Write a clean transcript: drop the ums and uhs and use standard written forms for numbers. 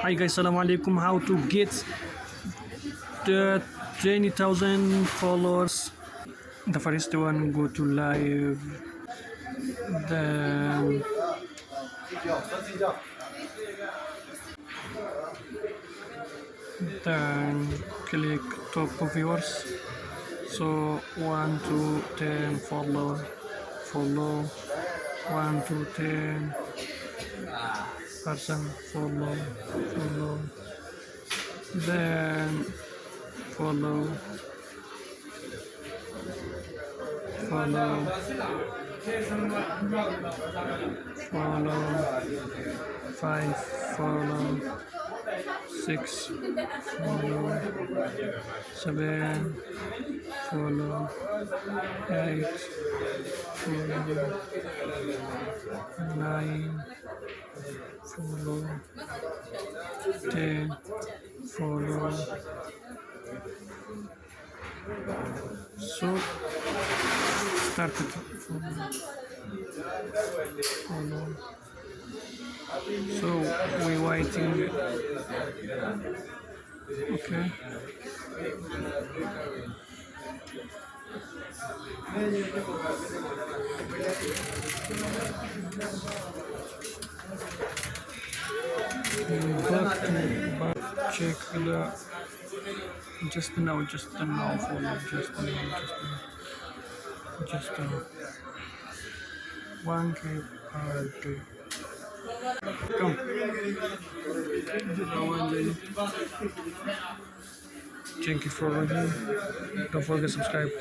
Hi guys, assalamu alaikum. How to get the 20,000 followers? The first one, go to live, then click top of yours. So 1 to 10 follow 1 to 10 person follow, then follow follow 5 follow 6 follow 7 follow 8 follow 9 follow 10 follow. So started follow. So we waiting. Okay. Back check the just now follow just now 1K RT. Come. Thank you for watching. Don't forget to subscribe.